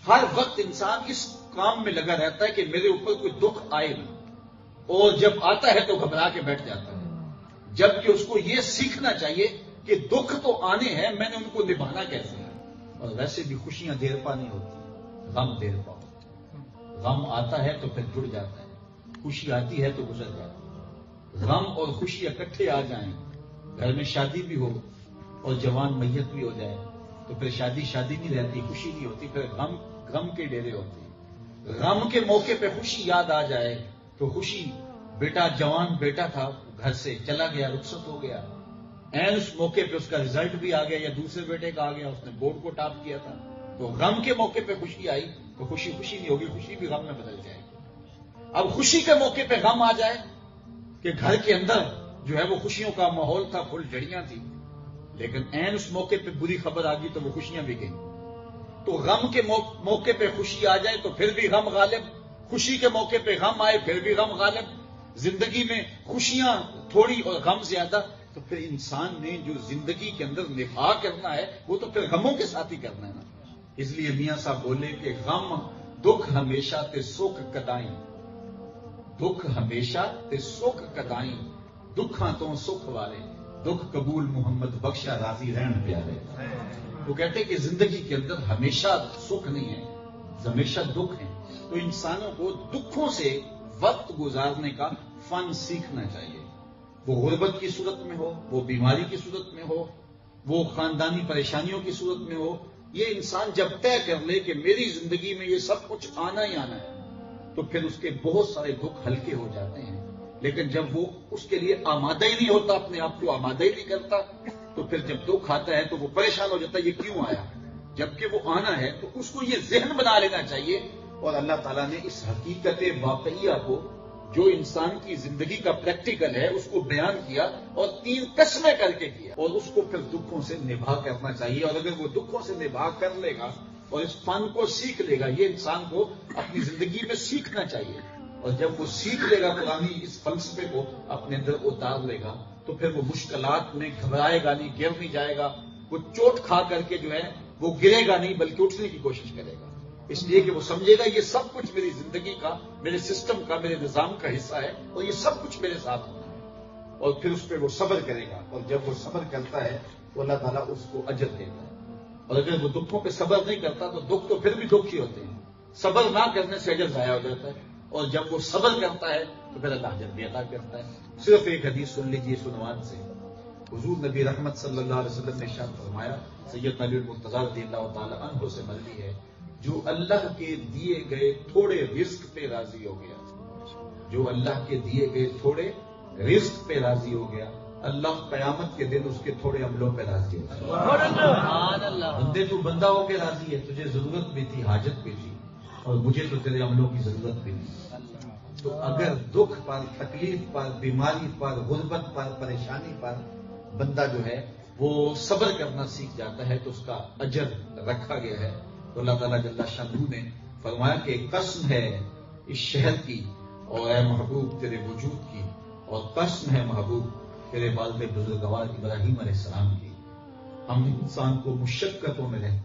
ہر وقت انسان اس کام میں لگا رہتا ہے کہ میرے اوپر کوئی دکھ آئے نا، اور جب آتا ہے تو گھبرا کے بیٹھ جاتا ہے، جبکہ اس کو یہ سیکھنا چاہیے کہ دکھ تو آنے ہیں، میں نے ان کو نبھانا کیسے ہے۔ اور ویسے بھی خوشیاں دیر پا نہیں ہوتی، غم دیر پا ہوتا ہے۔ غم آتا ہے تو پھر جڑ جاتا ہے، خوشی آتی ہے تو گزر جاتی ہے۔ غم اور خوشی اکٹھے آ جائیں، گھر میں شادی بھی ہو اور جوان میت بھی ہو جائے تو پھر شادی نہیں رہتی، خوشی نہیں ہوتی، پھر غم کے ڈیرے ہوتے ہیں۔ غم کے موقع پہ خوشی یاد آ جائے تو خوشی، بیٹا جوان بیٹا تھا، گھر سے چلا گیا، رخصت ہو گیا، این اس موقع پہ اس کا رزلٹ بھی آ گیا یا دوسرے بیٹے کا آ گیا، اس نے بورڈ کو ٹاپ کیا تھا، تو غم کے موقع پہ خوشی آئی تو خوشی نہیں ہوگی، خوشی بھی غم میں بدل جائے گی۔ اب خوشی کے موقع پہ غم آ جائے کہ گھر کے اندر جو ہے وہ خوشیوں کا ماحول تھا، پھول جھڑیاں تھی، لیکن این اس موقع پہ بری خبر آ گئی تو وہ خوشیاں بھی گئیں۔ تو غم کے موقع پہ خوشی آ جائے تو پھر بھی غم غالب، خوشی کے موقع پہ غم آئے پھر بھی غم غالب، زندگی میں خوشیاں تھوڑی اور غم زیادہ، تو پھر انسان نے جو زندگی کے اندر نبھا کرنا ہے وہ تو پھر غموں کے ساتھ ہی کرنا ہے نا۔ اس لیے میاں صاحب بولے کہ غم دکھ ہمیشہ تے سکھ کدائیں، دکھ ہمیشہ تے سکھ کدائیں، دکھاں تو سکھ والے، دکھ قبول محمد بخشا راضی رہن پیارے۔ وہ کہتے ہیں کہ زندگی کے اندر ہمیشہ سکھ نہیں ہے، ہمیشہ دکھ ہے، تو انسانوں کو دکھوں سے وقت گزارنے کا فن سیکھنا چاہیے، وہ غربت کی صورت میں ہو، وہ بیماری کی صورت میں ہو، وہ خاندانی پریشانیوں کی صورت میں ہو۔ یہ انسان جب طے کر لے کہ میری زندگی میں یہ سب کچھ آنا ہی آنا ہے تو پھر اس کے بہت سارے دکھ ہلکے ہو جاتے ہیں، لیکن جب وہ اس کے لیے آمادہ ہی نہیں ہوتا، اپنے آپ کو آمادہ ہی نہیں کرتا، تو پھر جب دکھ آتا ہے تو وہ پریشان ہو جاتا ہے، یہ کیوں آیا، جبکہ وہ آنا ہے۔ تو اس کو یہ ذہن بنا لینا چاہیے، اور اللہ تعالیٰ نے اس حقیقت واقعیہ کو جو انسان کی زندگی کا پریکٹیکل ہے اس کو بیان کیا اور 3 قسمیں کر کے کیا، اور اس کو پھر دکھوں سے نبھا کرنا چاہیے، اور اگر وہ دکھوں سے نبھا کر لے گا اور اس فن کو سیکھ لے گا، یہ انسان کو اپنی زندگی میں سیکھنا چاہیے، اور جب وہ سیکھ لے گا قرآنی اس فلسفے کو اپنے اندر اتار لے گا تو پھر وہ مشکلات میں گھبرائے گا نہیں، گر نہیں جائے گا، وہ چوٹ کھا کر کے جو ہے وہ گرے گا نہیں بلکہ اٹھنے کی کوشش کرے گا، اس لیے کہ وہ سمجھے گا یہ سب کچھ میری زندگی کا، میرے سسٹم کا، میرے نظام کا حصہ ہے اور یہ سب کچھ میرے ساتھ ہونا ہے، اور پھر اس پہ وہ صبر کرے گا، اور جب وہ صبر کرتا ہے تو اللہ تعالیٰ اس کو اجر دیتا ہے، اور اگر وہ دکھوں پہ صبر نہیں کرتا تو دکھ تو پھر بھی دکھ ہی ہوتے ہیں، صبر نہ کرنے سے اجر ضائع ہو جاتا ہے، اور جب وہ صبر کرتا ہے تو پھر اللہ اجر بھی عطا کرتا ہے۔ صرف ایک حدیث سن لیجیے اس عنوان سے، حضور نبی رحمت صلی اللہ علیہ وسلم نے ارشاد فرمایا، سیدنا علی المرتضیٰ رضی اللہ تعالی عنہ سے مروی ہے، جو اللہ کے دیے گئے تھوڑے رزق پہ راضی ہو گیا، جو اللہ کے دیے گئے تھوڑے رزق پہ راضی ہو گیا، اللہ قیامت کے دن اس کے تھوڑے عملوں پہ راضی ہو گیا۔ بندے تو بندہ ہو کے راضی ہے، تجھے ضرورت بھی تھی، حاجت بھی تھی، اور مجھے تو تیرے عملوں کی ضرورت بھی نہیں۔ تو اگر دکھ پر، تکلیف پر، بیماری پر، غربت پر، پریشانی پر بندہ جو ہے وہ صبر کرنا سیکھ جاتا ہے تو اس کا اجر رکھا گیا ہے۔ تو اللہ تعالیٰ جل شانہ نے فرمایا کہ قسم ہے اس شہر کی اور اے محبوب تیرے وجود کی، اور قسم ہے محبوب تیرے والد بزرگوار ابراہیم علیہ السلام کی، ہم انسان کو مشقتوں میں رہتا